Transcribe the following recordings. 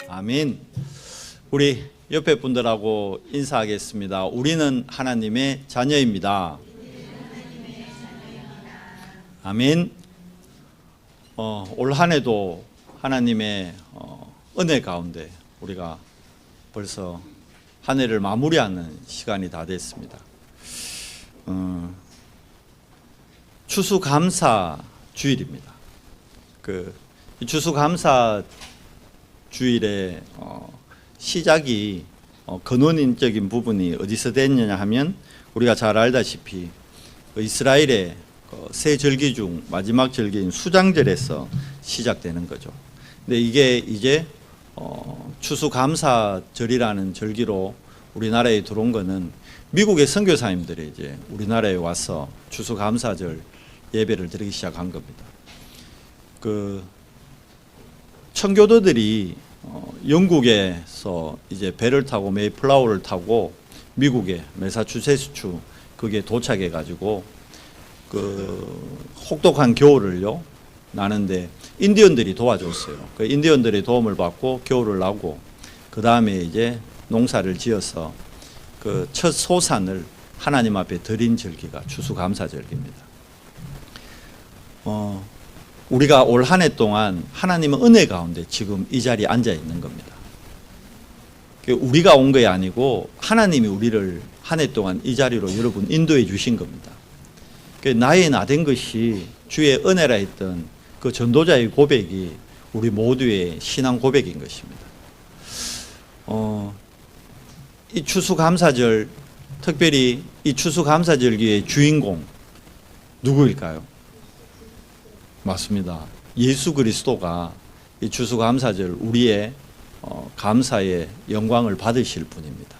아멘. 우리 옆에 분들하고 인사하겠습니다. 우리는 하나님의 자녀입니다. 아멘. 올 한 해도 하나님의 은혜 가운데 우리가 벌써 한 해를 마무리하는 시간이 다 됐습니다. 추수감사 주일입니다. 이 추수감사 주일의 시작이 근원적인 부분이 어디서 됐느냐 하면 우리가 잘 알다시피 이스라엘의 새 절기 중 마지막 절기인 수장절에서 시작되는 거죠. 근데 이게 이제 추수감사절이라는 절기로 우리나라에 들어온 거는 미국의 선교사님들이 이제 우리나라에 와서 추수감사절 예배를 드리기 시작한 겁니다. 청교도들이 영국에서 이제 배를 타고 메이플라워를 타고 미국의 매사추세츠주 그게 도착해 가지고 혹독한 겨울을요 나는데 인디언들이 도와줬어요. 그 인디언들의 도움을 받고 겨울을 나고 그 다음에 이제 농사를 지어서 그 첫 소산을 하나님 앞에 드린 절기가 추수감사절기입니다. 우리가 올 한 해 동안 하나님의 은혜 가운데 지금 이 자리에 앉아 있는 겁니다. 우리가 온 게 아니고 하나님이 우리를 한 해 동안 이 자리로 여러분 인도해 주신 겁니다. 나의 나된 것이 주의 은혜라 했던 그 전도자의 고백이 우리 모두의 신앙 고백인 것입니다. 이 추수감사절, 특별히 이 추수감사절기의 주인공 누구일까요? 맞습니다. 예수 그리스도가 이 추수감사절 우리의 감사의 영광을 받으실 분입니다.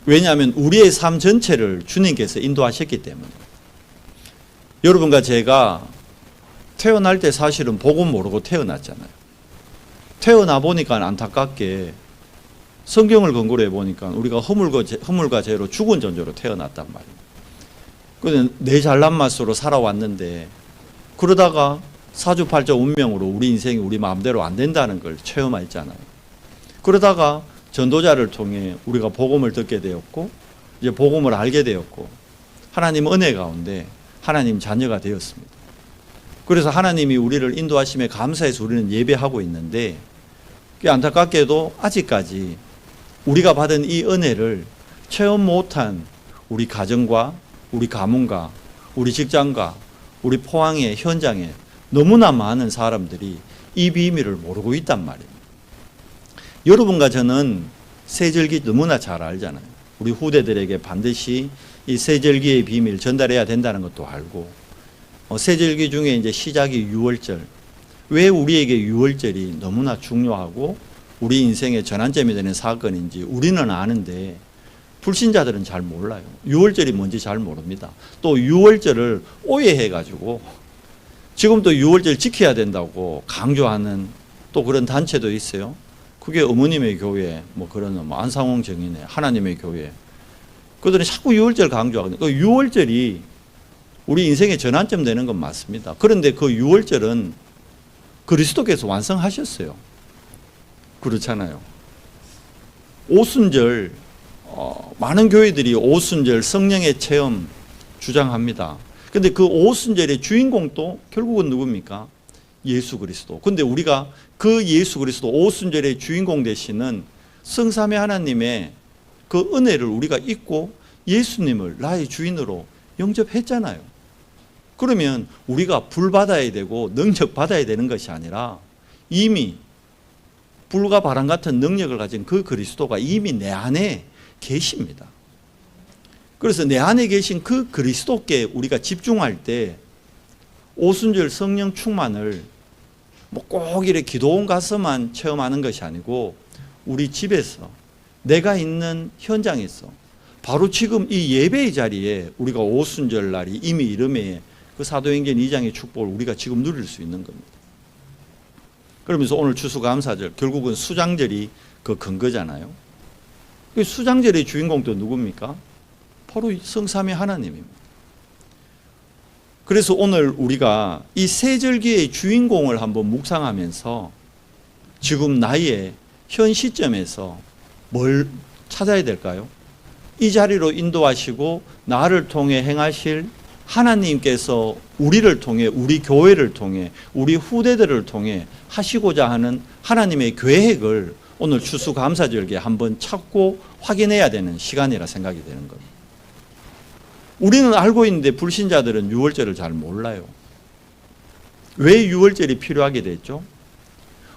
왜냐하면 우리의 삶 전체를 주님께서 인도하셨기 때문에. 여러분과 제가 태어날 때 사실은 복음 모르고 태어났잖아요. 태어나 보니까 안타깝게 성경을 근거로 해보니까 우리가 허물과 죄로 죽은 존재로 태어났단 말이에요. 내 잘난 맛으로 살아왔는데 그러다가 사주팔자 운명으로 우리 인생이 우리 마음대로 안 된다는 걸 체험했잖아요. 그러다가 전도자를 통해 우리가 복음을 듣게 되었고 이제 복음을 알게 되었고 하나님 은혜 가운데 하나님 자녀가 되었습니다. 그래서 하나님이 우리를 인도하심에 감사해서 우리는 예배하고 있는데 안타깝게도 아직까지 우리가 받은 이 은혜를 체험 못한 우리 가정과 우리 가문과 우리 직장과 우리 포항의 현장에 너무나 많은 사람들이 이 비밀을 모르고 있단 말이에요. 여러분과 저는 세절기 너무나 잘 알잖아요. 우리 후대들에게 반드시 이 세절기의 비밀 전달해야 된다는 것도 알고 세절기 중에 이제 시작이 유월절. 왜 우리에게 유월절이 너무나 중요하고 우리 인생의 전환점이 되는 사건인지 우리는 아는데 불신자들은 잘 몰라요. 유월절이 뭔지 잘 모릅니다. 또 유월절을 오해해가지고 지금도 유월절 지켜야 된다고 강조하는 또 그런 단체도 있어요. 그게 어머님의 교회, 그런 안상홍 정인의 하나님의 교회. 그들은 자꾸 유월절 강조하거든요. 그 유월절이 우리 인생의 전환점 되는 건 맞습니다. 그런데 그 유월절은 그리스도께서 완성하셨어요. 그렇잖아요. 오순절, 많은 교회들이 오순절 성령의 체험 주장합니다. 근데 그 오순절의 주인공도 결국은 누굽니까? 예수 그리스도. 근데 우리가 그 예수 그리스도 오순절의 주인공 되시는 성삼위 하나님의 그 은혜를 우리가 잊고 예수님을 나의 주인으로 영접했잖아요. 그러면 우리가 불 받아야 되고 능력 받아야 되는 것이 아니라 이미 불과 바람 같은 능력을 가진 그 그리스도가 이미 내 안에 계십니다. 그래서 내 안에 계신 그 그리스도께 우리가 집중할 때 오순절 성령 충만을 꼭 이렇게 기도원 가서만 체험하는 것이 아니고 우리 집에서 내가 있는 현장에서 바로 지금 이 예배의 자리에 우리가 오순절 날이 이미 이름에 그 사도행전 2장의 축복을 우리가 지금 누릴 수 있는 겁니다. 그러면서 오늘 추수감사절 결국은 수장절이 그 근거잖아요. 수장절의 주인공도 누굽니까? 바로 성삼위 하나님입니다. 그래서 오늘 우리가 이 세절기의 주인공을 한번 묵상하면서 지금 나의 현 시점에서 뭘 찾아야 될까요? 이 자리로 인도하시고 나를 통해 행하실 하나님께서 우리를 통해, 우리 교회를 통해, 우리 후대들을 통해 하시고자 하는 하나님의 계획을 오늘 추수감사절기에 한번 찾고 확인해야 되는 시간이라 생각이 되는 겁니다. 우리는 알고 있는데 불신자들은 유월절을 잘 몰라요. 왜 유월절이 필요하게 됐죠?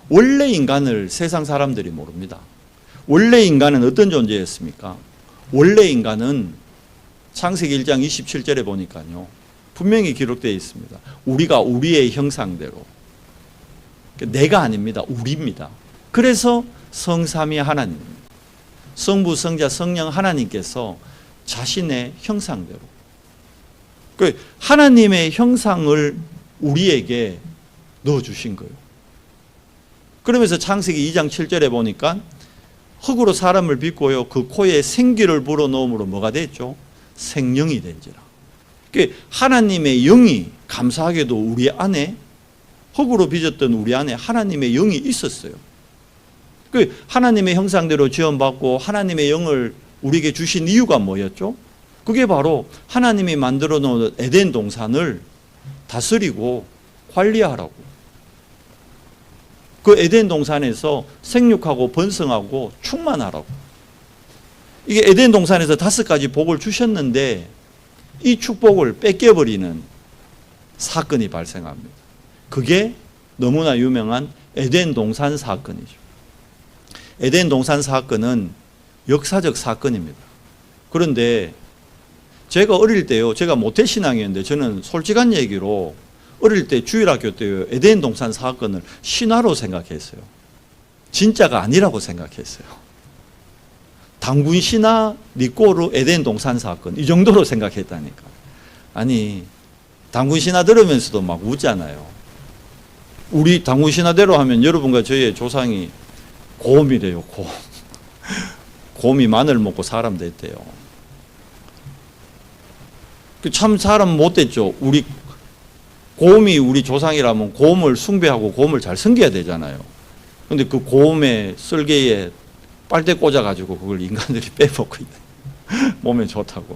원래 인간을 세상 사람들이 모릅니다. 원래 인간은 어떤 존재였습니까? 원래 인간은 창세기 1장 27절에 보니까요, 분명히 기록되어 있습니다. 우리가 우리의 형상대로. 내가 아닙니다. 우리입니다. 그래서 성삼위 하나님입니다. 성부, 성자, 성령 하나님께서 자신의 형상대로. 하나님의 형상을 우리에게 넣어주신 거예요. 그러면서 창세기 2장 7절에 보니까 흙으로 사람을 빚고요, 그 코에 생기를 불어넣음으로 뭐가 됐죠? 생명이 된지라. 하나님의 영이 감사하게도 우리 안에, 흙으로 빚었던 우리 안에 하나님의 영이 있었어요. 하나님의 형상대로 지원받고 하나님의 영을 우리에게 주신 이유가 뭐였죠? 그게 바로 하나님이 만들어 놓은 에덴 동산을 다스리고 관리하라고. 그 에덴 동산에서 생육하고 번성하고 충만하라고. 이게 에덴 동산에서 5가지 복을 주셨는데 이 축복을 뺏겨버리는 사건이 발생합니다. 그게 너무나 유명한 에덴 동산 사건이죠. 에덴 동산 사건은 역사적 사건입니다. 그런데 제가 어릴 때요, 제가 모태신앙이었는데 저는 솔직한 얘기로 어릴 때 주일학교 때요, 에덴 동산 사건을 신화로 생각했어요. 진짜가 아니라고 생각했어요. 단군 신화, 니꼬르, 에덴 동산 사건 이 정도로 생각했다니까. 아니, 단군 신화 들으면서도 막 웃잖아요. 우리 단군 신화대로 하면 여러분과 저희의 조상이 곰이래요. 곰. 곰이 마늘 먹고 사람 됐대요. 참 사람 못됐죠. 곰이 우리 조상이라면 곰을 숭배하고 곰을 잘 섬겨야 되잖아요. 근데 그 곰의 쓸개에 빨대 꽂아가지고 그걸 인간들이 빼먹고 있다. 몸에 좋다고.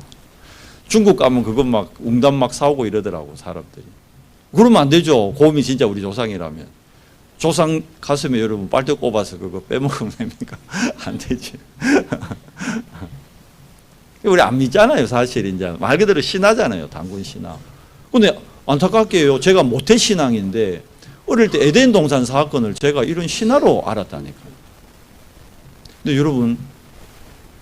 중국 가면 그거 막 웅담 막 사오고 이러더라고, 사람들이. 그러면 안 되죠. 곰이 진짜 우리 조상이라면. 조상 가슴에 여러분 빨대 꼽아서 그거 빼먹으면 됩니까? 안 되지. 우리 안 믿잖아요, 사실. 이제 말 그대로 신화잖아요, 단군 신화. 근데 안타깝게요, 제가 모태신앙인데 어릴 때 에덴 동산 사건을 제가 이런 신화로 알았다니까요. 근데 여러분,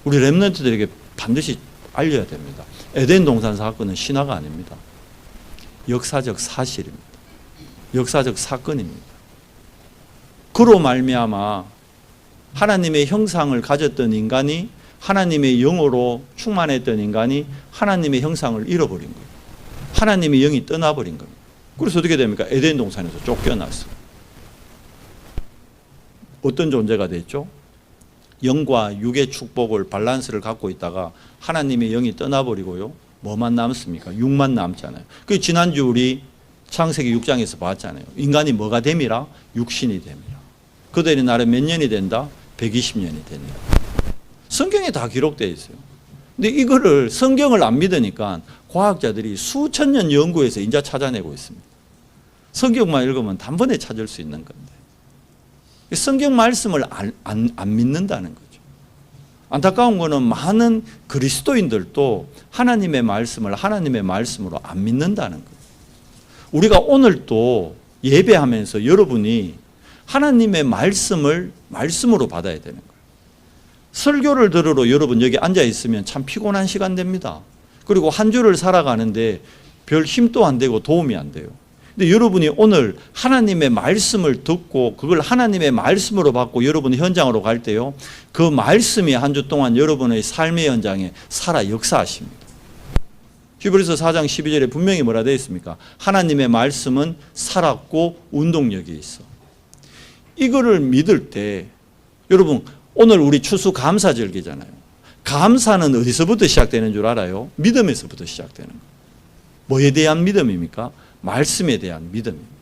우리 렘넌트들에게 반드시 알려야 됩니다. 에덴 동산 사건은 신화가 아닙니다. 역사적 사실입니다. 역사적 사건입니다. 그로 말미암아 하나님의 형상을 가졌던 인간이, 하나님의 영으로 충만했던 인간이 하나님의 형상을 잃어버린 거예요. 하나님의 영이 떠나버린 겁니다. 그래서 어떻게 됩니까? 에덴 동산에서 쫓겨났어요. 어떤 존재가 됐죠? 영과 육의 축복을, 밸런스를 갖고 있다가 하나님의 영이 떠나버리고요, 뭐만 남습니까? 육만 남잖아요. 그 지난주 우리 창세기 6장에서 봤잖아요. 인간이 뭐가 됨이라? 육신이 됨이라. 그들이 나를 몇 년이 된다? 120년이 되니라. 성경에 다 기록되어 있어요. 근데 이거를, 성경을 안 믿으니까 과학자들이 수천 년 연구해서 이제 찾아내고 있습니다. 성경만 읽으면 단번에 찾을 수 있는 건데 성경 말씀을 안 믿는다는 거죠. 안타까운 거는 많은 그리스도인들도 하나님의 말씀을 하나님의 말씀으로 안 믿는다는 거예요. 우리가 오늘 또 예배하면서 여러분이 하나님의 말씀을 말씀으로 받아야 되는 거예요. 설교를 들으러 여러분 여기 앉아 있으면 참 피곤한 시간 됩니다. 그리고 한 주를 살아가는데 별 힘도 안 되고 도움이 안 돼요. 근데 여러분이 오늘 하나님의 말씀을 듣고 그걸 하나님의 말씀으로 받고 여러분 현장으로 갈 때요, 그 말씀이 한 주 동안 여러분의 삶의 현장에 살아 역사하십니다. 히브리서 4장 12절에 분명히 뭐라 되어 있습니까? 하나님의 말씀은 살았고 운동력이 있어. 이거를 믿을 때 여러분, 오늘 우리 추수감사절기잖아요. 감사는 어디서부터 시작되는 줄 알아요? 믿음에서부터 시작되는 거예요. 뭐에 대한 믿음입니까? 말씀에 대한 믿음입니다.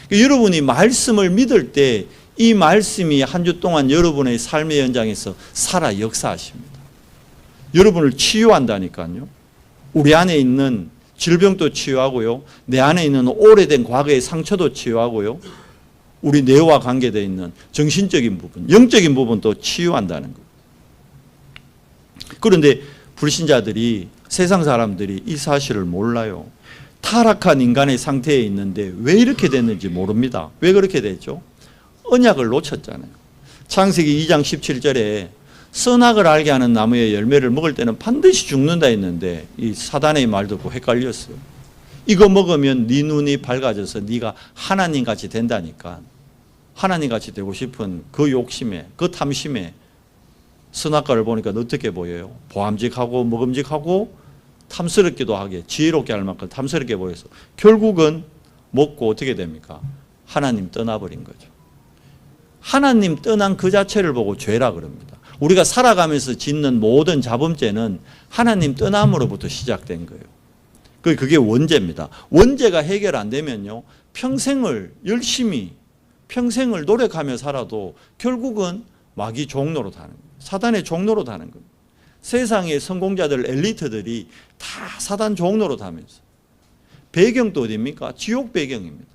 그러니까 여러분이 말씀을 믿을 때 이 말씀이 한 주 동안 여러분의 삶의 현장에서 살아 역사하십니다. 여러분을 치유한다니까요. 우리 안에 있는 질병도 치유하고요. 내 안에 있는 오래된 과거의 상처도 치유하고요. 우리 뇌와 관계되어 있는 정신적인 부분, 영적인 부분도 치유한다는 것. 그런데 불신자들이, 세상 사람들이 이 사실을 몰라요. 타락한 인간의 상태에 있는데 왜 이렇게 됐는지 모릅니다. 왜 그렇게 됐죠? 언약을 놓쳤잖아요. 창세기 2장 17절에 선악을 알게 하는 나무의 열매를 먹을 때는 반드시 죽는다 했는데 이 사단의 말 듣고 헷갈렸어요. 이거 먹으면 네 눈이 밝아져서 네가 하나님같이 된다니까. 하나님같이 되고 싶은 그 욕심에, 그 탐심에 선악과를 보니까 어떻게 보여요? 보암직하고 먹음직하고 탐스럽기도 하게, 지혜롭게 할 만큼 탐스럽게 보여서 결국은 먹고 어떻게 됩니까? 하나님 떠나버린 거죠. 하나님 떠난 그 자체를 보고 죄라 그럽니다. 우리가 살아가면서 짓는 모든 자범죄는 하나님 떠남으로부터 시작된 거예요. 그게 원죄입니다. 원죄가 해결 안 되면요, 평생을 열심히 평생을 노력하며 살아도 결국은 마귀 종로로 다는 거예요. 사단의 종로로 다는 겁니다. 세상의 성공자들, 엘리트들이 다 사단 종로로 다면서. 배경도 어디입니까? 지옥 배경입니다.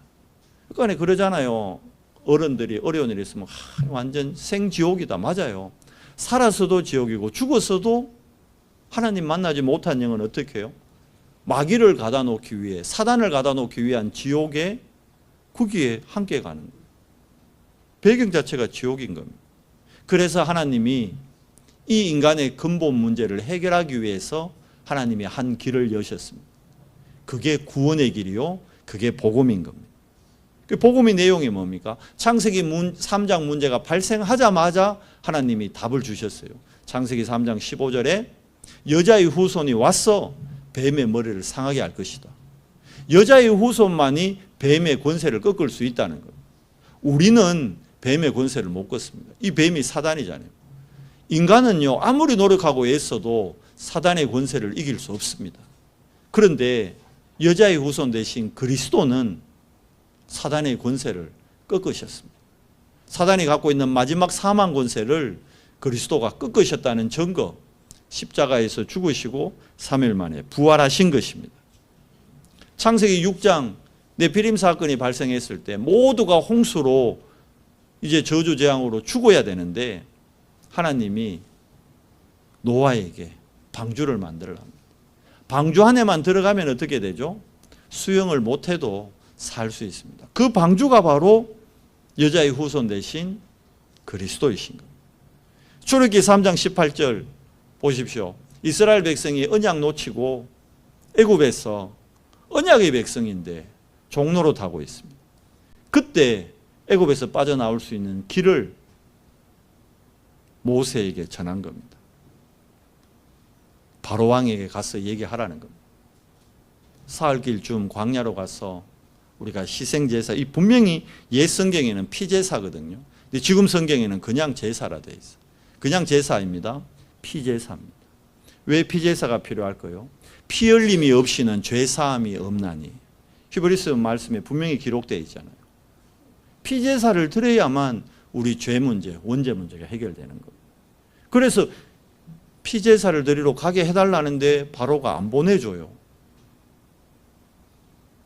그러니까 그러잖아요. 어른들이 어려운 일이 있으면 완전 생지옥이다. 맞아요. 살아서도 지옥이고 죽었어도 하나님 만나지 못한 영은 어떻게 해요? 마귀를 가다 놓기 위해, 사단을 가다 놓기 위한 지옥에, 거기에 함께 가는 거예요. 배경 자체가 지옥인 겁니다. 그래서 하나님이 이 인간의 근본 문제를 해결하기 위해서 하나님이 한 길을 여셨습니다. 그게 구원의 길이요, 그게 복음인 겁니다. 그 복음의 내용이 뭡니까? 창세기 3장 문제가 발생하자마자 하나님이 답을 주셨어요. 창세기 3장 15절에 여자의 후손이 와서 뱀의 머리를 상하게 할 것이다. 여자의 후손만이 뱀의 권세를 꺾을 수 있다는 거예요. 우리는 뱀의 권세를 못 꺾습니다. 이 뱀이 사단이잖아요. 인간은요, 아무리 노력하고 애써도 사단의 권세를 이길 수 없습니다. 그런데 여자의 후손 대신 그리스도는 사단의 권세를 꺾으셨습니다. 사단이 갖고 있는 마지막 사망 권세를 그리스도가 꺾으셨다는 증거, 십자가에서 죽으시고 3일 만에 부활하신 것입니다. 창세기 6장 네피림 사건이 발생했을 때 모두가 홍수로 이제 저주재앙으로 죽어야 되는데 하나님이 노아에게 방주를 만들라 합니다. 방주 안에만 들어가면 어떻게 되죠? 수영을 못해도 살 수 있습니다. 그 방주가 바로 여자의 후손 대신 그리스도이신 겁니다. 출애굽기 3장 18절 보십시오. 이스라엘 백성이 언약 놓치고 애굽에서 언약의 백성인데 종로로 타고 있습니다. 그때 애굽에서 빠져나올 수 있는 길을 모세에게 전한 겁니다. 바로 왕에게 가서 얘기하라는 겁니다. 사흘길 쯤 광야로 가서 우리가 희생제사, 이 분명히 옛 성경에는 피제사거든요. 근데 지금 성경에는 그냥 제사라 되어 있어요. 그냥 제사입니다. 피제사입니다. 왜 피제사가 필요할까요? 피 흘림이 없이는 죄사함이 없나니. 히브리서 말씀에 분명히 기록되어 있잖아요. 피제사를 드려야만 우리 죄 문제, 원죄 문제가 해결되는 거예요. 그래서 피제사를 드리러 가게 해달라는데 바로가 안 보내줘요.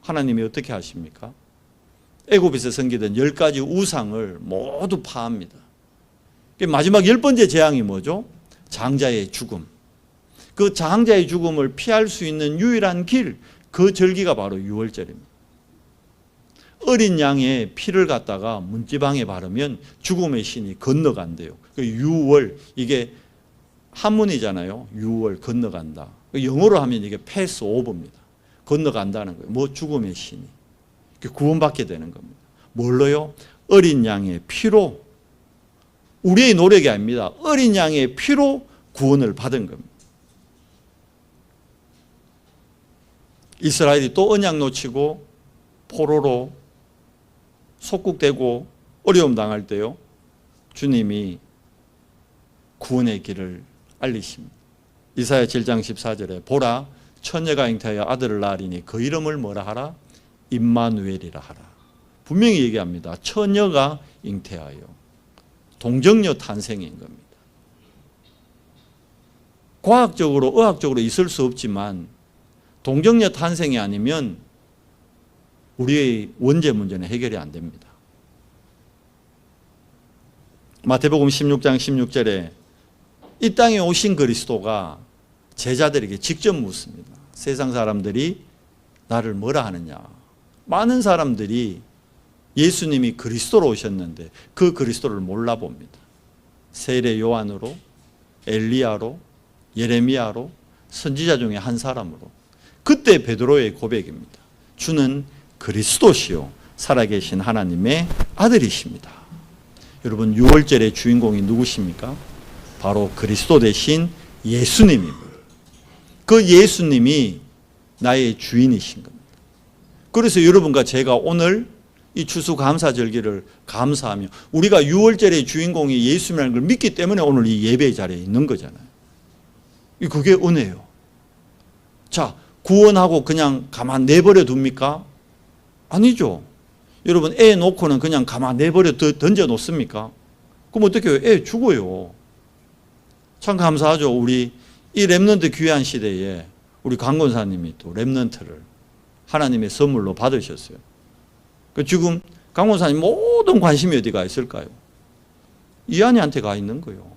하나님이 어떻게 하십니까? 애굽에서 섬기던 10가지 우상을 모두 파합니다. 마지막 10번째 재앙이 뭐죠? 장자의 죽음. 그 장자의 죽음을 피할 수 있는 유일한 길, 그 절기가 바로 유월절입니다. 어린 양의 피를 갖다가 문지방에 바르면 죽음의 신이 건너간대요. 그 유월, 이게 한문이잖아요. 유월, 건너간다. 영어로 하면 이게 패스 오버입니다. 건너간다는 거예요. 뭐 죽음의 신이. 구원받게 되는 겁니다. 뭘로요? 어린 양의 피로, 우리의 노력이 아닙니다. 어린 양의 피로 구원을 받은 겁니다. 이스라엘이 또 언약 놓치고 포로로 속국되고 어려움 당할 때요, 주님이 구원의 길을 알리십니다. 이사야 7장 14절에 보라, 처녀가 잉태하여 아들을 낳으리니 그 이름을 뭐라 하라? 임마누엘이라 하라. 분명히 얘기합니다. 처녀가 잉태하여 동정녀 탄생인 겁니다. 과학적으로 의학적으로 있을 수 없지만 동정녀 탄생이 아니면 우리의 원죄 문제는 해결이 안 됩니다. 마태복음 16장 16절에 이 땅에 오신 그리스도가 제자들에게 직접 묻습니다. 세상 사람들이 나를 뭐라 하느냐. 많은 사람들이 예수님이 그리스도로 오셨는데 그 그리스도를 몰라봅니다. 세례 요한으로, 엘리야로, 예레미야로, 선지자 중에 한 사람으로. 그때 베드로의 고백입니다. 주는 그리스도시요 살아계신 하나님의 아들이십니다. 여러분, 유월절의 주인공이 누구십니까? 바로 그리스도 대신 예수님입니다. 그 예수님이 나의 주인이신 겁니다. 그래서 여러분과 제가 오늘 이 추수감사절기를 감사하며 우리가 유월절의 주인공이 예수님이라는 걸 믿기 때문에 오늘 이 예배 자리에 있는 거잖아요. 그게 은혜예요. 자, 구원하고 그냥 가만 내버려 둡니까? 아니죠. 여러분, 애 놓고는 그냥 가만 내버려 던져 놓습니까? 그럼 어떻게 해요? 애 죽어요. 참 감사하죠. 우리 이 렘넌트 귀한 시대에 우리 강권사님이 또 렘넌트를 하나님의 선물로 받으셨어요. 지금 강권사님 모든 관심이 어디가 있을까요? 이한이한테 가 있는 거예요.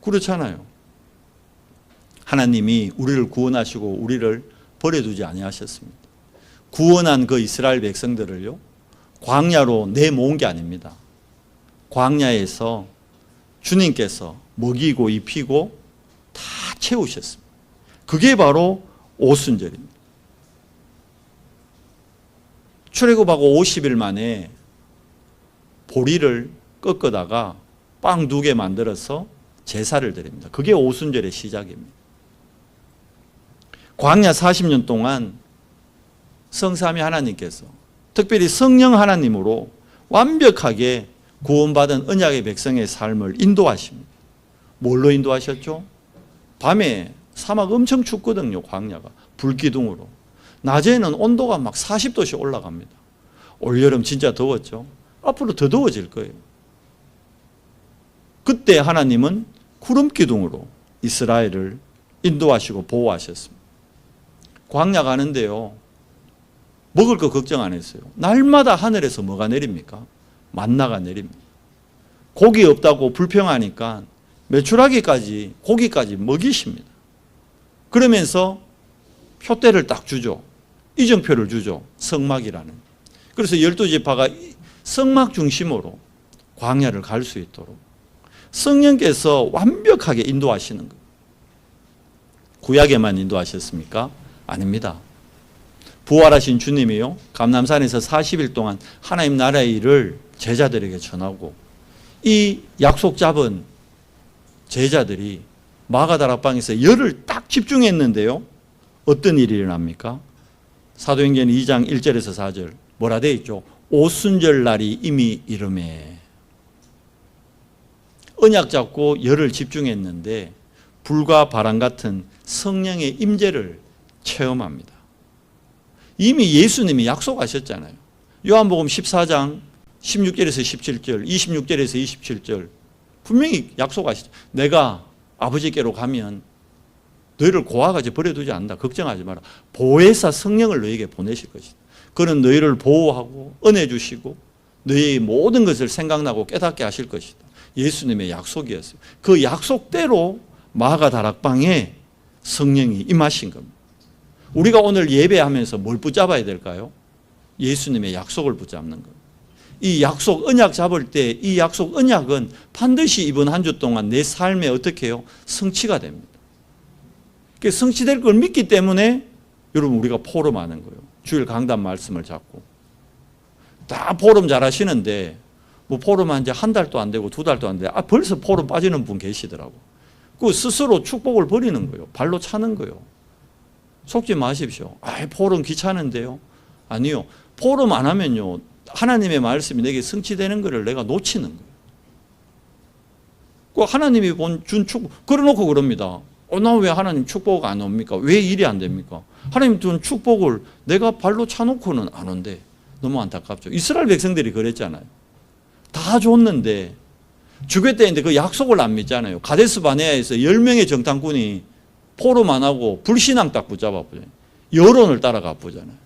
그렇잖아요. 하나님이 우리를 구원하시고 우리를 버려두지 아니하셨습니다. 구원한 그 이스라엘 백성들을요, 광야로 내모은 게 아닙니다. 광야에서 주님께서 먹이고 입히고 다 채우셨습니다. 그게 바로 오순절입니다. 출애굽하고 50일 만에 보리를 꺾어다가 빵 2개 만들어서 제사를 드립니다. 그게 오순절의 시작입니다. 광야 40년 동안 성삼위 하나님께서 특별히 성령 하나님으로 완벽하게 구원받은 언약의 백성의 삶을 인도하십니다. 뭘로 인도하셨죠? 밤에 사막 엄청 춥거든요. 광야가 불기둥으로. 낮에는 온도가 막 40도씩 올라갑니다. 올여름 진짜 더웠죠. 앞으로 더 더워질 거예요. 그때 하나님은 구름기둥으로 이스라엘을 인도하시고 보호하셨습니다. 광야 가는데요, 먹을 거 걱정 안 했어요. 날마다 하늘에서 뭐가 내립니까? 만나가 내립니다. 고기 없다고 불평하니까 메추라기까지 고기까지 먹이십니다. 그러면서 표대를 딱 주죠. 이정표를 주죠. 성막이라는. 그래서 12지파가 성막 중심으로 광야를 갈 수 있도록 성령께서 완벽하게 인도하시는 거예요. 구약에만 인도하셨습니까? 아닙니다. 부활하신 주님이요, 감람산에서 40일 동안 하나님 나라의 일을 제자들에게 전하고 이 약속 잡은 제자들이 마가다락방에서 열을 딱 집중했는데요, 어떤 일이 일어납니까? 사도행전 2장 1절에서 4절 뭐라 되어 있죠? 오순절 날이 이미 이르매. 언약 잡고 열을 집중했는데 불과 바람 같은 성령의 임재를 체험합니다. 이미 예수님이 약속하셨잖아요. 요한복음 14장 16절에서 17절, 26절에서 27절 분명히 약속하시죠. 내가 아버지께로 가면 너희를 고아같이 버려두지 않는다. 걱정하지 마라. 보혜사 성령을 너희에게 보내실 것이다. 그는 너희를 보호하고 은혜 주시고 너희의 모든 것을 생각나고 깨닫게 하실 것이다. 예수님의 약속이었어요. 그 약속대로 마가다락방에 성령이 임하신 겁니다. 우리가 오늘 예배하면서 뭘 붙잡아야 될까요? 예수님의 약속을 붙잡는 겁니다. 이 약속 언약 잡을 때 이 약속 언약은 반드시 이번 한 주 동안 내 삶에 어떻게 해요? 성취가 됩니다. 성취될 걸 믿기 때문에 여러분 우리가 포럼하는 거예요. 주일 강단 말씀을 잡고 다 포럼 잘 하시는데 뭐 포럼한 지 한 달도 안 되고 2달도 안 돼. 벌써 포럼 빠지는 분 계시더라고. 그 스스로 축복을 버리는 거예요. 발로 차는 거예요. 속지 마십시오. 포럼 귀찮은데요. 아니요. 포럼 안 하면요, 하나님의 말씀이 내게 성취되는 것을 내가 놓치는 거예요. 그 하나님이 준 축복, 그래놓고 그럽니다. 나 왜 하나님 축복 안 옵니까? 왜 일이 안 됩니까? 하나님 준 축복을 내가 발로 차놓고는 안 온대. 너무 안타깝죠. 이스라엘 백성들이 그랬잖아요. 다 줬는데 주교 때인데 그 약속을 안 믿잖아요. 가데스 바네아에서 10명의 정탐꾼이 포럼안 하고 불신앙 딱 붙잡아 보잖아요. 여론을 따라가 보잖아요.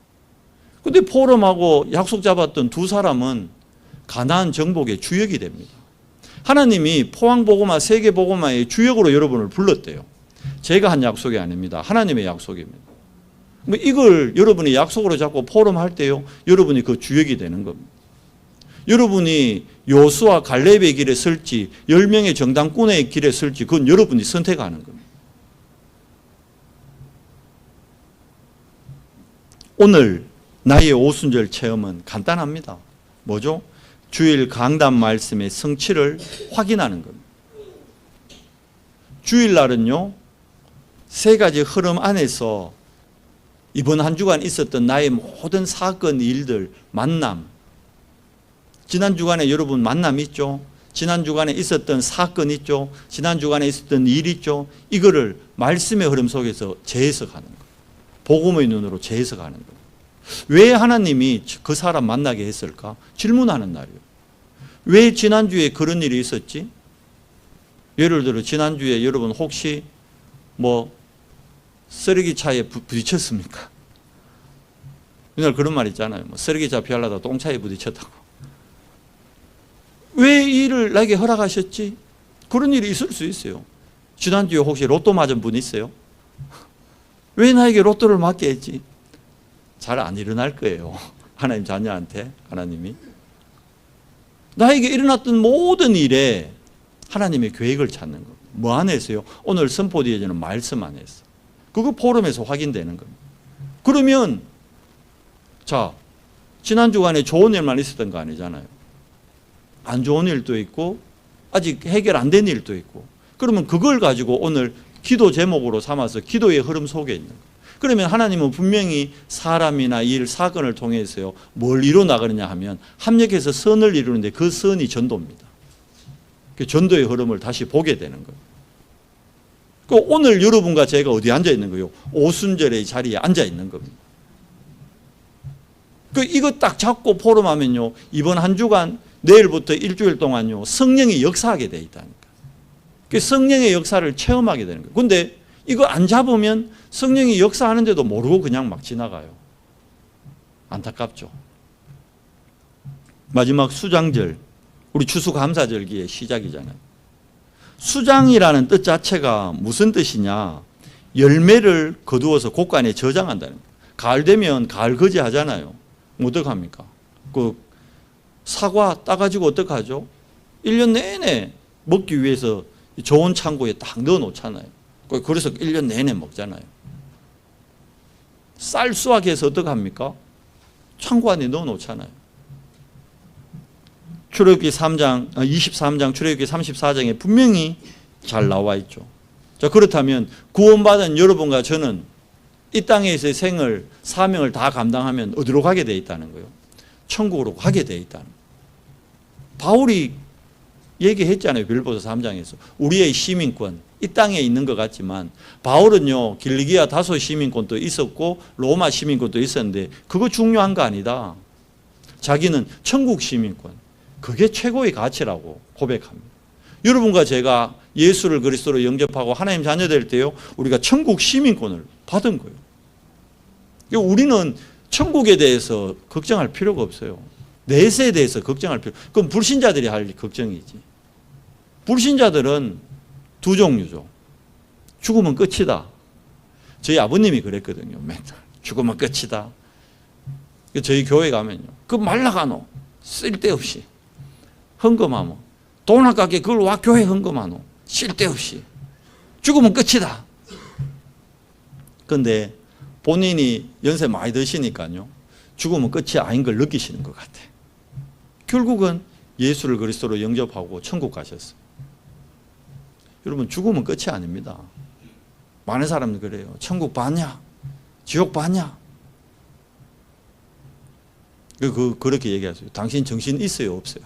근데 포럼하고 약속 잡았던 두 사람은 가나안 정복의 주역이 됩니다. 하나님이 포항보고마 세계보고마의 주역으로 여러분을 불렀대요. 제가 한 약속이 아닙니다. 하나님의 약속입니다. 이걸 여러분이 약속으로 잡고 포럼할 때요, 여러분이 그 주역이 되는 겁니다. 여러분이 요수와 갈렙의 길에 설지 10명의 정당꾼의 길에 설지 그건 여러분이 선택하는 겁니다. 오늘 나의 오순절 체험은 간단합니다. 뭐죠? 주일 강단 말씀의 성취를 확인하는 겁니다. 주일날은요, 세 가지 흐름 안에서 이번 한 주간 있었던 나의 모든 사건, 일들, 만남, 지난 주간에 여러분 만남 있죠? 지난 주간에 있었던 사건 있죠? 지난 주간에 있었던 일 있죠? 이거를 말씀의 흐름 속에서 재해석하는 거예요. 복음의 눈으로 재해석하는 거예요. 왜 하나님이 그 사람 만나게 했을까? 질문하는 날이에요. 왜 지난주에 그런 일이 있었지? 예를 들어 지난주에 여러분 혹시 쓰레기차에 부딪혔습니까? 옛날 그런 말 있잖아요. 쓰레기차 피하려다 똥차에 부딪혔다고. 왜 이 일을 나에게 허락하셨지? 그런 일이 있을 수 있어요. 지난주에 혹시 로또 맞은 분 있어요? 왜 나에게 로또를 맞게 했지? 잘 안 일어날 거예요. 하나님 자녀한테 하나님이. 나에게 일어났던 모든 일에 하나님의 계획을 찾는 겁니다. 뭐 안에서요? 오늘 선포되어지는 말씀 안에서. 그거 포럼에서 확인되는 겁니다. 그러면 자, 지난 주간에 좋은 일만 있었던 거 아니잖아요. 안 좋은 일도 있고 아직 해결 안 된 일도 있고. 그러면 그걸 가지고 오늘 기도 제목으로 삼아서 기도의 흐름 속에 있는 거예요. 그러면 하나님은 분명히 사람이나 일, 사건을 통해서요, 뭘 이루어 나가느냐 하면 합력해서 선을 이루는데 그 선이 전도입니다. 그 전도의 흐름을 다시 보게 되는 거예요. 그 오늘 여러분과 제가 어디 앉아 있는 거예요? 오순절의 자리에 앉아 있는 겁니다. 이거 딱 잡고 포럼하면요, 이번 한 주간 내일부터 일주일 동안요, 성령이 역사하게 돼 있다니까. 성령의 역사를 체험하게 되는 거예요. 그런데 이거 안 잡으면 성령이 역사하는데도 모르고 그냥 막 지나가요. 안타깝죠. 마지막 수장절, 우리 추수감사절기의 시작이잖아요. 수장이라는 뜻 자체가 무슨 뜻이냐? 열매를 거두어서 곳간에 저장한다는 거예요. 가을 되면 가을 거지 하잖아요. 어떡합니까? 사과 따가지고 어떡하죠? 1년 내내 먹기 위해서 좋은 창고에 딱 넣어 놓잖아요. 그래서 1년 내내 먹잖아요. 쌀 수확해서 어떡합니까? 창고 안에 넣어 놓잖아요. 출애굽기 23장, 출애굽기 34장에 분명히 잘 나와 있죠. 자, 그렇다면 구원받은 여러분과 저는 이 땅에서의 생을, 사명을 다 감당하면 어디로 가게 돼 있다는 거예요? 천국으로 가게 돼 있다는 거예요. 바울이 얘기했잖아요. 빌립보서 3장에서. 우리의 시민권, 이 땅에 있는 것 같지만 바울은요, 길리기아 다소 시민권도 있었고 로마 시민권도 있었는데 그거 중요한 거 아니다. 자기는 천국 시민권, 그게 최고의 가치라고 고백합니다. 여러분과 제가 예수를 그리스도로 영접하고 하나님 자녀 될 때요, 우리가 천국 시민권을 받은 거예요. 우리는 천국에 대해서 걱정할 필요가 없어요. 내세에 대해서 걱정할 필요. 그건 불신자들이 할 걱정이지. 불신자들은 두 종류죠. 죽으면 끝이다. 저희 아버님이 그랬거든요. 맨날 죽으면 끝이다. 저희 교회 가면요, 그 말라가노 쓸데없이 헌금하면 돈 아깝게 그걸 와 교회 헌금하노 쓸데없이 죽으면 끝이다. 그런데 본인이 연세 많이 드시니까요, 죽으면 끝이 아닌 걸 느끼시는 것 같아요. 결국은 예수를 그리스도로 영접하고 천국 가셨어요. 여러분, 죽으면 끝이 아닙니다. 많은 사람들 그래요. 천국 봤냐? 지옥 봤냐? 그렇게 얘기하세요. 당신 정신 있어요? 없어요?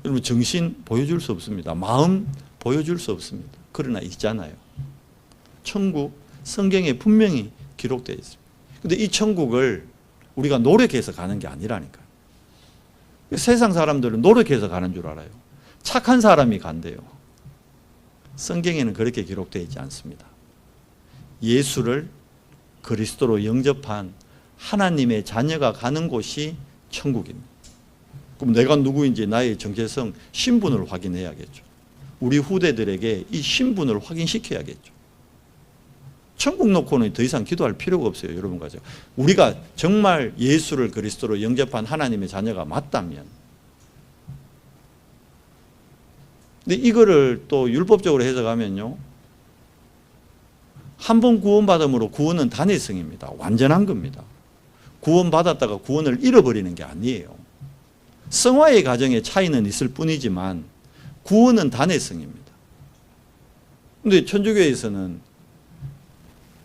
여러분, 정신 보여줄 수 없습니다. 마음 보여줄 수 없습니다. 그러나 있잖아요. 천국, 성경에 분명히 기록되어 있습니다. 근데 이 천국을 우리가 노력해서 가는 게 아니라니까요. 세상 사람들은 노력해서 가는 줄 알아요. 착한 사람이 간대요. 성경에는 그렇게 기록되어 있지 않습니다. 예수를 그리스도로 영접한 하나님의 자녀가 가는 곳이 천국입니다. 그럼 내가 누구인지 나의 정체성, 신분을 확인해야겠죠. 우리 후대들에게 이 신분을 확인시켜야겠죠. 천국 놓고는 더 이상 기도할 필요가 없어요. 여러분과 제가. 우리가 정말 예수를 그리스도로 영접한 하나님의 자녀가 맞다면. 근데 이거를 또 율법적으로 해석하면요, 한 번 구원받음으로 구원은 단회성입니다. 완전한 겁니다. 구원받았다가 구원을 잃어버리는 게 아니에요. 성화의 과정에 차이는 있을 뿐이지만 구원은 단회성입니다. 그런데 천주교에서는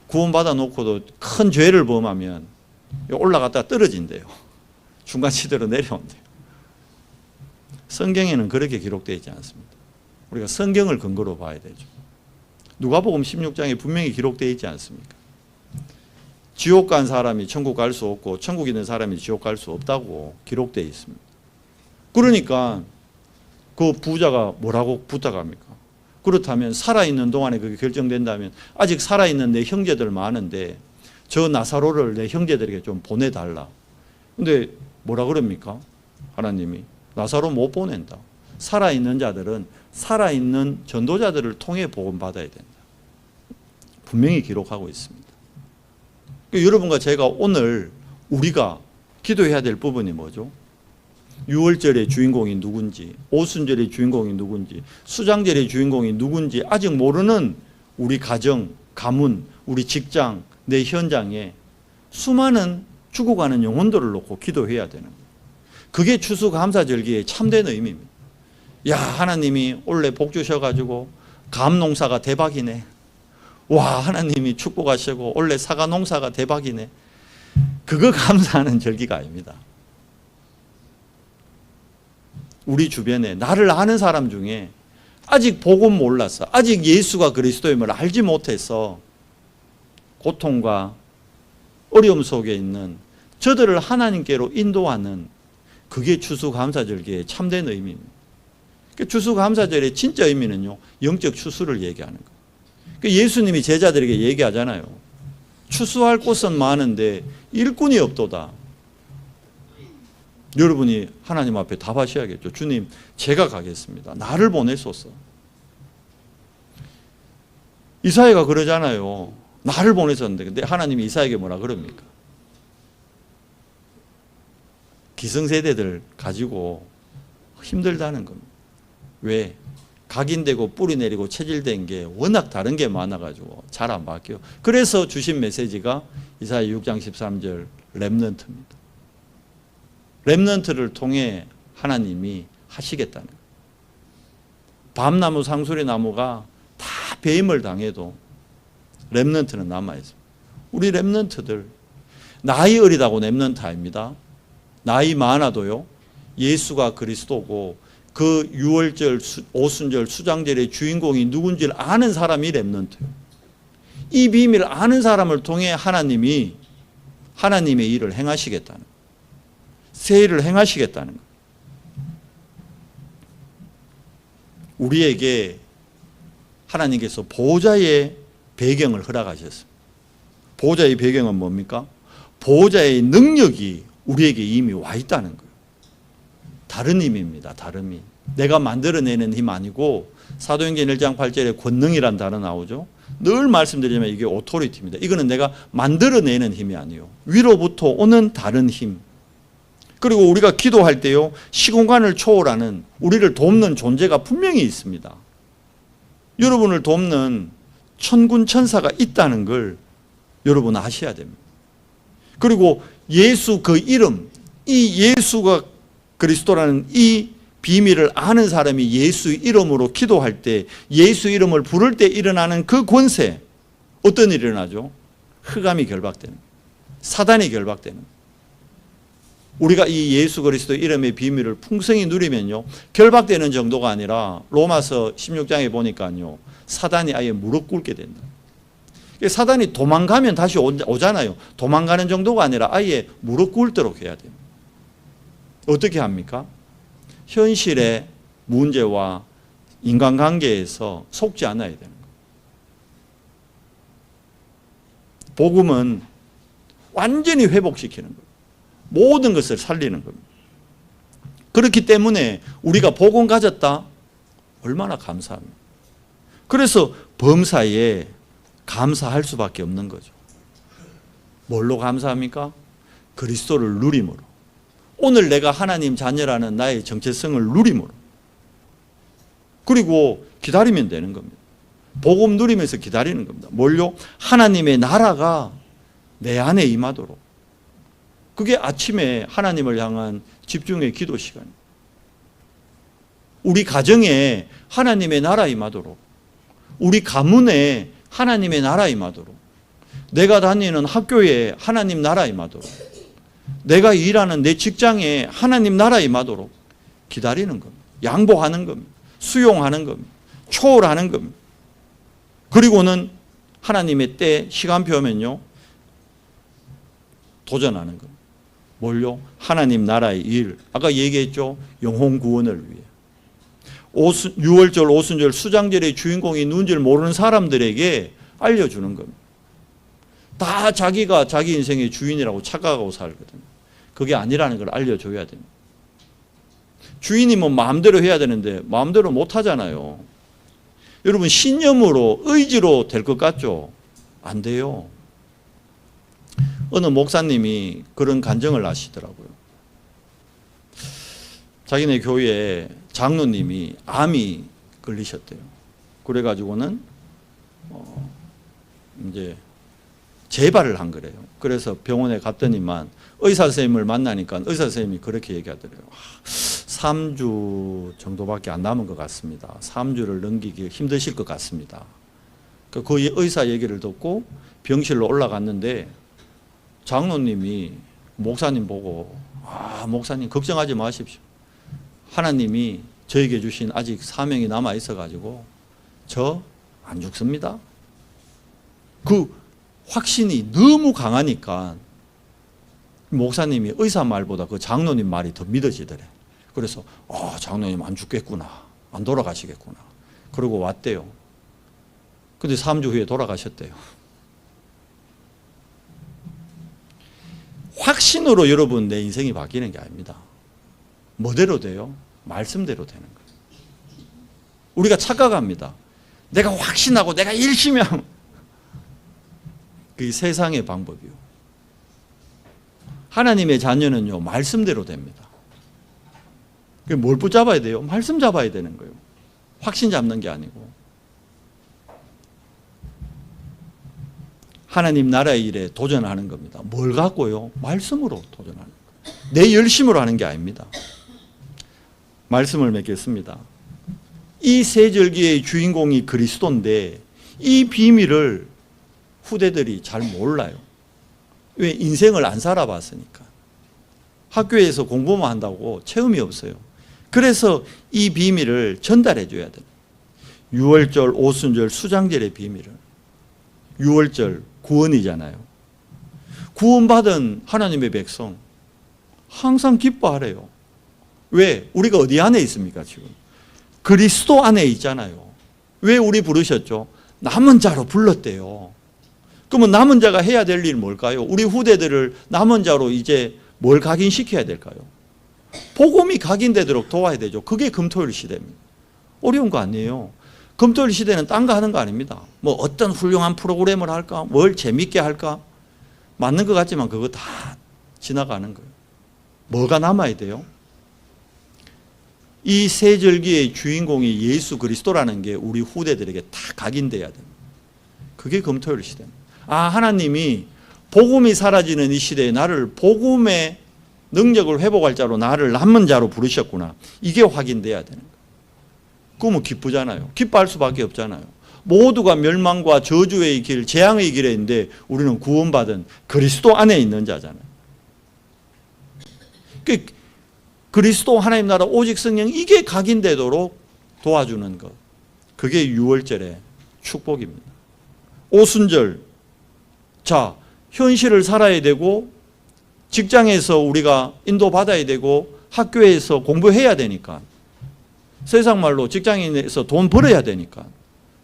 구원받아 놓고도 큰 죄를 범하면 올라갔다가 떨어진대요. 중간지대로 내려온대요. 성경에는 그렇게 기록되어 있지 않습니다. 우리가 성경을 근거로 봐야 되죠. 누가복음 16장에 분명히 기록되어 있지 않습니까? 지옥 간 사람이 천국 갈 수 없고 천국 있는 사람이 지옥 갈 수 없다고 기록되어 있습니다. 그러니까 그 부자가 뭐라고 부탁합니까? 그렇다면 살아있는 동안에 그게 결정된다면 아직 살아있는 내 형제들 많은데 저 나사로를 내 형제들에게 좀 보내달라. 근데 뭐라 그럽니까? 하나님이 나사로 못 보낸다. 살아있는 자들은 살아있는 전도자들을 통해 복음받아야 된다. 분명히 기록하고 있습니다. 여러분과 제가 오늘 우리가 기도해야 될 부분이 뭐죠? 유월절의 주인공이 누군지, 오순절의 주인공이 누군지, 수장절의 주인공이 누군지 아직 모르는 우리 가정, 가문, 우리 직장, 내 현장에 수많은 죽어가는 영혼들을 놓고 기도해야 되는 거예요. 그게 추수감사절기의 참된 의미입니다. 야, 하나님이 올해 복 주셔가지고 감 농사가 대박이네. 와, 하나님이 축복하시고 올해 사과 농사가 대박이네. 그거 감사하는 절기가 아닙니다. 우리 주변에 나를 아는 사람 중에 아직 복음 몰라서, 아직 예수가 그리스도임을 알지 못해서 고통과 어려움 속에 있는 저들을 하나님께로 인도하는, 그게 추수감사절기의 참된 의미입니다. 추수감사절의 진짜 의미는요, 영적 추수를 얘기하는 거예요. 예수님이 제자들에게 얘기하잖아요. 추수할 곳은 많은데 일꾼이 없도다. 여러분이 하나님 앞에 답하셔야겠죠. 주님, 제가 가겠습니다. 나를 보내소서. 이사야가 그러잖아요. 나를 보내셨는데, 근데 하나님이 이사야에게 뭐라 그럽니까? 기성세대들 가지고 힘들다는 겁니다. 왜? 각인되고 뿌리 내리고 체질된 게 워낙 다른 게 많아가지고 잘 안 바뀌어요. 그래서 주신 메시지가 이사야 6장 13절 렘넌트입니다. 렘넌트를 통해 하나님이 하시겠다는 거예요. 밤나무, 상수리 나무가 다 배임을 당해도 렘넌트는 남아있습니다. 우리 렘넌트들, 나이 어리다고 렘넌트 아닙니다. 나이 많아도요, 예수가 그리스도고 그 유월절, 오순절, 수장절의 주인공이 누군지를 아는 사람이 렘넌트예요. 이 비밀을 아는 사람을 통해 하나님이 하나님의 일을 행하시겠다는 거예요. 새 일을 행하시겠다는 거예요. 우리에게 하나님께서 보호자의 배경을 허락하셨습니다. 보호자의 배경은 뭡니까? 보호자의 능력이 우리에게 이미 와 있다는 거예요. 다른 힘입니다. 다른 힘. 내가 만들어내는 힘 아니고, 사도행전 1장 8절에 권능이란 단어 나오죠. 늘 말씀드리지만 이게 오토리티입니다. 이거는 내가 만들어내는 힘이 아니에요. 위로부터 오는 다른 힘. 그리고 우리가 기도할 때요, 시공간을 초월하는, 우리를 돕는 존재가 분명히 있습니다. 여러분을 돕는 천군 천사가 있다는 걸 여러분 아셔야 됩니다. 그리고 예수 그 이름, 이 예수가 그리스도라는 이 비밀을 아는 사람이 예수 이름으로 기도할 때, 예수 이름을 부를 때 일어나는 그 권세, 어떤 일이 일어나죠? 흑암이 결박되는, 사단이 결박되는. 우리가 이 예수 그리스도 이름의 비밀을 풍성히 누리면요, 결박되는 정도가 아니라 로마서 16장에 보니까요, 사단이 아예 무릎 꿇게 된다. 사단이 도망가면 다시 오잖아요. 도망가는 정도가 아니라 아예 무릎 꿇도록 해야 됩니다. 어떻게 합니까? 현실의 문제와 인간관계에서 속지 않아야 되는 거예요. 복음은 완전히 회복시키는 거예요. 모든 것을 살리는 겁니다. 그렇기 때문에 우리가 복음 가졌다? 얼마나 감사합니다. 그래서 범사에 감사할 수밖에 없는 거죠. 뭘로 감사합니까? 그리스도를 누림으로. 오늘 내가 하나님 자녀라는 나의 정체성을 누림으로. 그리고 기다리면 되는 겁니다. 복음 누리면서 기다리는 겁니다. 뭘요? 하나님의 나라가 내 안에 임하도록. 그게 아침에 하나님을 향한 집중의 기도 시간입니다. 우리 가정에 하나님의 나라 임하도록, 우리 가문에 하나님의 나라 임하도록, 내가 다니는 학교에 하나님 나라 임하도록, 내가 일하는 내 직장에 하나님 나라 임하도록 기다리는 겁니다. 양보하는 겁니다. 수용하는 겁니다. 초월하는 겁니다. 그리고는 하나님의 때 시간표면요, 도전하는 겁니다. 뭘요? 하나님 나라의 일. 아까 얘기했죠? 영혼 구원을 위해. 6월절, 오순절, 수장절의 주인공이 누군지를 모르는 사람들에게 알려주는 겁니다. 다 자기가 자기 인생의 주인이라고 착각하고 살거든요. 그게 아니라는 걸 알려줘야 됩니다. 주인이 뭐 마음대로 해야 되는데 마음대로 못 하잖아요. 여러분, 신념으로, 의지로 될 것 같죠? 안 돼요. 어느 목사님이 그런 간증을 하시더라고요. 자기네 교회에 장로님이 암이 걸리셨대요. 그래가지고는 이제 재발을 한 거래요. 그래서 병원에 갔더니만 의사 선생님을 만나니까 의사 선생님이 그렇게 얘기하더래요. 3주 정도밖에 안 남은 것 같습니다. 3주를 넘기기 힘드실 것 같습니다. 그 의사 얘기를 듣고 병실로 올라갔는데 장로님이 목사님 보고, 목사님 걱정하지 마십시오. 하나님이 저에게 주신 아직 사명이 남아 있어가지고 저 안 죽습니다. 그 확신이 너무 강하니까 목사님이 의사 말보다 그 장로님 말이 더 믿어지더래. 그래서 장로님 안 죽겠구나, 안 돌아가시겠구나, 그러고 왔대요. 근데 3주 후에 돌아가셨대요. 확신으로 여러분 내 인생이 바뀌는 게 아닙니다. 뭐대로 돼요? 말씀대로 되는 거예요. 우리가 착각합니다. 내가 확신하고 내가 열심히 하면 그게 세상의 방법이요. 하나님의 자녀는요, 말씀대로 됩니다. 뭘 붙잡아야 돼요? 말씀 잡아야 되는 거예요. 확신 잡는 게 아니고. 하나님 나라의 일에 도전하는 겁니다. 뭘 갖고요? 말씀으로 도전하는 거예요. 내 열심으로 하는 게 아닙니다. 말씀을 맺겠습니다. 이 세절기의 주인공이 그리스도인데 이 비밀을 후대들이 잘 몰라요. 왜? 인생을 안 살아봤으니까. 학교에서 공부만 한다고 체험이 없어요. 그래서 이 비밀을 전달해 줘야 돼요. 6월절, 오순절, 수장절의 비밀을. 6월절 구원이잖아요. 구원받은 하나님의 백성 항상 기뻐하래요. 왜? 우리가 어디 안에 있습니까 지금? 그리스도 안에 있잖아요. 왜 우리 부르셨죠? 남은 자로 불렀대요. 그러면 남은 자가 해야 될 일 뭘까요? 우리 후대들을 남은 자로 이제 뭘 각인시켜야 될까요? 복음이 각인되도록 도와야 되죠. 그게 금토일 시대입니다. 어려운 거 아니에요. 금토일 시대는 딴 거 하는 거 아닙니다. 뭐 어떤 훌륭한 프로그램을 할까? 뭘 재밌게 할까? 맞는 것 같지만 그거 다 지나가는 거예요. 뭐가 남아야 돼요? 이 세절기의 주인공이 예수 그리스도라는 게 우리 후대들에게 다 각인돼야 됩니다. 그게 금토일 시대입니다. 하나님이 복음이 사라지는 이 시대에 나를 복음의 능력을 회복할 자로, 나를 남은 자로 부르셨구나. 이게 확인돼야 되는 거예요. 그러면 기쁘잖아요. 기뻐할 수밖에 없잖아요. 모두가 멸망과 저주의 길, 재앙의 길에 있는데 우리는 구원받은 그리스도 안에 있는 자잖아요. 그리스도 하나님 나라 오직 성령 이게 각인되도록 도와주는 것. 그게 유월절의 축복입니다. 오순절. 자, 현실을 살아야 되고 직장에서 우리가 인도받아야 되고 학교에서 공부해야 되니까 세상 말로 직장인에서 돈 벌어야 되니까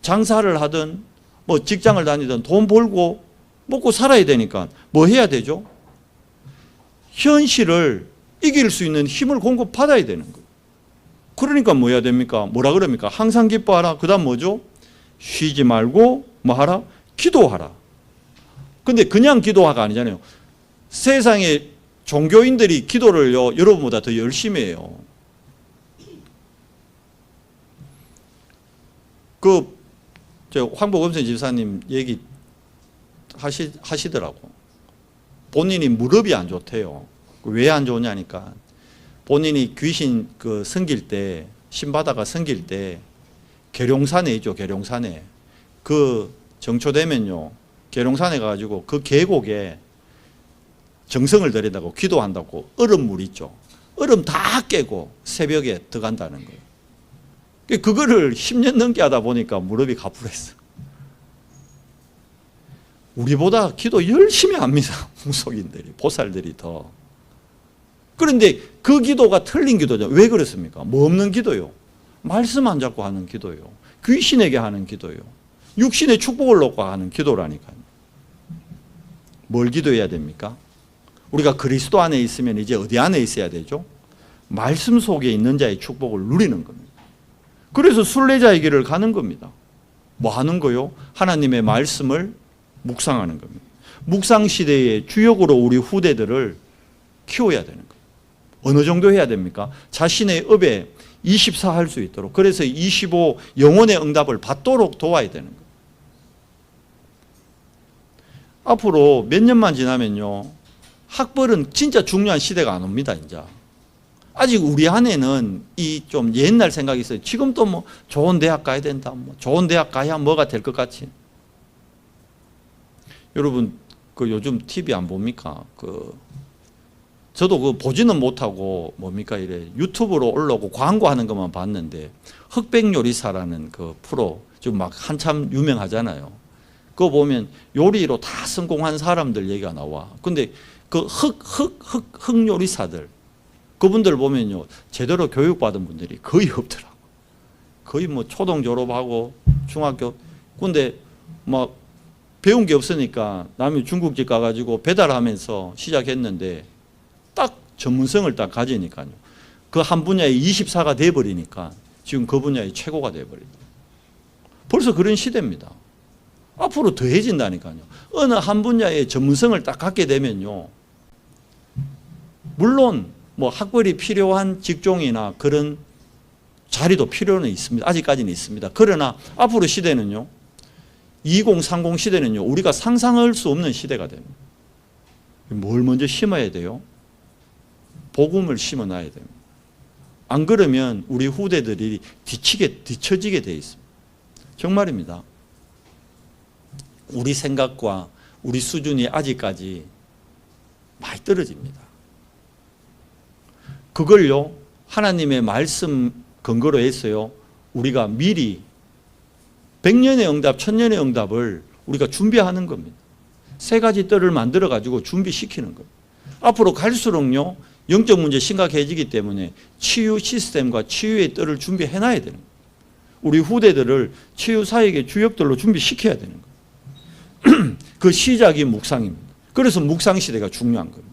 장사를 하든 뭐 직장을 다니든 돈 벌고 먹고 살아야 되니까 뭐 해야 되죠? 현실을 이길 수 있는 힘을 공급받아야 되는 거예요. 그러니까 뭐 해야 됩니까? 뭐라 그럽니까? 항상 기뻐하라. 그 다음 뭐죠? 쉬지 말고 뭐 하라? 기도하라. 근데 그냥 기도하가 아니잖아요. 세상에 종교인들이 기도를요, 여러분보다 더 열심히 해요. 황복음선 집사님 얘기 하시더라고. 본인이 무릎이 안 좋대요. 왜 안 좋냐니까. 본인이 귀신 섬길 때, 신바다가 섬길 때, 계룡산에 있죠, 계룡산에. 정초되면요, 계룡산에 가가지고 그 계곡에 정성을 들인다고 기도한다고 얼음물 있죠. 얼음 다 깨고 새벽에 들어간다는 거예요. 그거를 10년 넘게 하다 보니까 무릎이 가풀했어. 우리보다 기도 열심히 합니다. 무속인들이, 보살들이 더. 그런데 그 기도가 틀린 기도죠. 왜 그렇습니까? 뭐 없는 기도요. 말씀 안 잡고 하는 기도요. 귀신에게 하는 기도요. 육신의 축복을 놓고 하는 기도라니까요. 뭘 기도해야 됩니까? 우리가 그리스도 안에 있으면 이제 어디 안에 있어야 되죠? 말씀 속에 있는 자의 축복을 누리는 겁니다. 그래서 순례자의 길을 가는 겁니다. 뭐 하는 거요? 하나님의 말씀을 묵상하는 겁니다. 묵상 시대의 주역으로 우리 후대들을 키워야 되는 거예요. 어느 정도 해야 됩니까? 자신의 업에 24 할 수 있도록. 그래서 25 영혼의 응답을 받도록 도와야 되는 거예요. 앞으로 몇 년만 지나면요, 학벌은 진짜 중요한 시대가 안 옵니다, 이제. 아직 우리 안에는 이 좀 옛날 생각이 있어요. 지금도 뭐 좋은 대학 가야 된다, 뭐 좋은 대학 가야 뭐가 될 것 같이. 여러분, 요즘 TV 안 봅니까? 저도 보지는 못하고 뭡니까 이래 유튜브로 올라오고 광고하는 것만 봤는데 흑백 요리사라는 프로 지금 막 한참 유명하잖아요. 그거 보면 요리로 다 성공한 사람들 얘기가 나와. 근데 흑 요리사들 그분들 보면요 제대로 교육받은 분들이 거의 없더라고. 거의 뭐 초등 졸업하고 중학교. 근데 막 배운 게 없으니까 남이 중국집 가가지고 배달하면서 시작했는데 딱 전문성을 딱 가지니까요. 그 한 분야에 24가 돼버리니까 지금 그 분야의 최고가 돼버립니다. 벌써 그런 시대입니다. 앞으로 더해진다니까요. 어느 한 분야의 전문성을 딱 갖게 되면요. 물론 뭐 학벌이 필요한 직종이나 그런 자리도 필요는 있습니다. 아직까지는 있습니다. 그러나 앞으로 시대는요. 2030 시대는요. 우리가 상상할 수 없는 시대가 됩니다. 뭘 먼저 심어야 돼요? 복음을 심어놔야 됩니다. 안 그러면 우리 후대들이 뒤처지게 돼 있습니다. 정말입니다. 우리 생각과 우리 수준이 아직까지 많이 떨어집니다. 그걸요, 하나님의 말씀 근거로 해서요, 우리가 미리 100년의 응답, 1000년의 응답을 우리가 준비하는 겁니다. 3가지 뜰을 만들어 가지고 준비시키는 겁니다. 앞으로 갈수록요, 영적 문제 심각해지기 때문에 치유 시스템과 치유의 뜰을 준비해 놔야 되는 거예요. 우리 후대들을 치유 사역의 주역들로 준비시켜야 되는 거예요. 그 시작이 묵상입니다. 그래서 묵상 시대가 중요한 겁니다.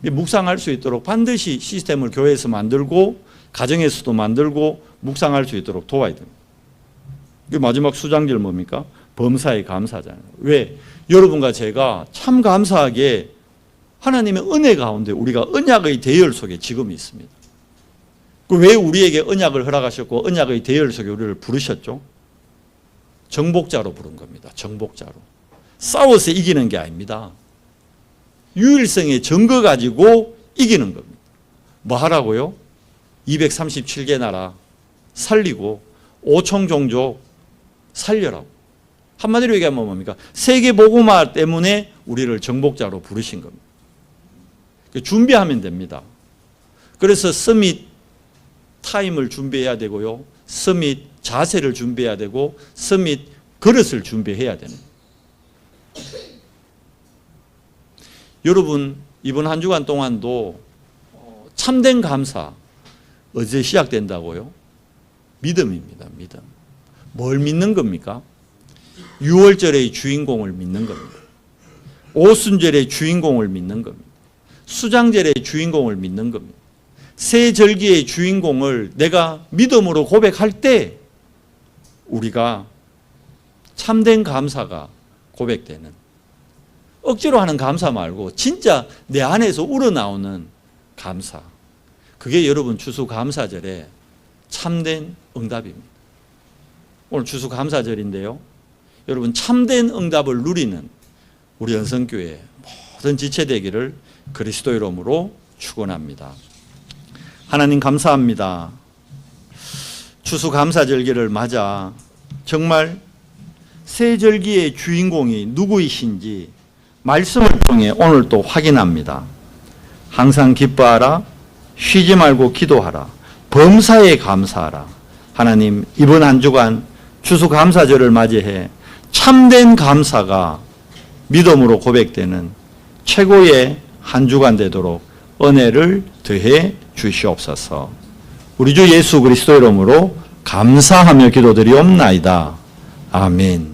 묵상할 수 있도록 반드시 시스템을 교회에서 만들고 가정에서도 만들고 묵상할 수 있도록 도와야 됩니다. 마지막 수장절 뭡니까? 범사에 감사하잖아요. 왜? 여러분과 제가 참 감사하게 하나님의 은혜 가운데 우리가 언약의 대열 속에 지금 있습니다. 왜 우리에게 언약을 허락하셨고 언약의 대열 속에 우리를 부르셨죠? 정복자로 부른 겁니다. 정복자로. 싸워서 이기는 게 아닙니다. 유일성의 증거 가지고 이기는 겁니다. 뭐 하라고요? 237개 나라 살리고 5천 종족 살려라고. 한마디로 얘기하면 뭡니까? 세계 복음화 때문에 우리를 정복자로 부르신 겁니다. 준비하면 됩니다. 그래서 서밋 타임을 준비해야 되고요. 서밋 자세를 준비해야 되고 서밋 그릇을 준비해야 됩니다. 여러분 이번 한 주간 동안도 참된 감사 어제 시작된다고요? 믿음입니다. 믿음. 뭘 믿는 겁니까? 6월절의 주인공을 믿는 겁니다. 오순절의 주인공을 믿는 겁니다. 수장절의 주인공을 믿는 겁니다. 새 절기의 주인공을 내가 믿음으로 고백할 때 우리가 참된 감사가 고백되는, 억지로 하는 감사 말고 진짜 내 안에서 우러나오는 감사, 그게 여러분 추수감사절의 참된 응답입니다. 오늘 추수감사절인데요, 여러분 참된 응답을 누리는 우리 연성교회 모든 지체되기를 그리스도 이름으로 축원합니다. 하나님 감사합니다. 추수감사절기를 맞아 정말 새 절기의 주인공이 누구이신지 말씀을 통해 오늘 또 확인합니다. 항상 기뻐하라, 쉬지 말고 기도하라, 범사에 감사하라. 하나님 이번 한 주간 추수감사절을 맞이해 참된 감사가 믿음으로 고백되는 최고의 한 주간 되도록 은혜를 더해 주시옵소서. 우리 주 예수 그리스도 이름으로 감사하며 기도드리옵나이다. 아멘.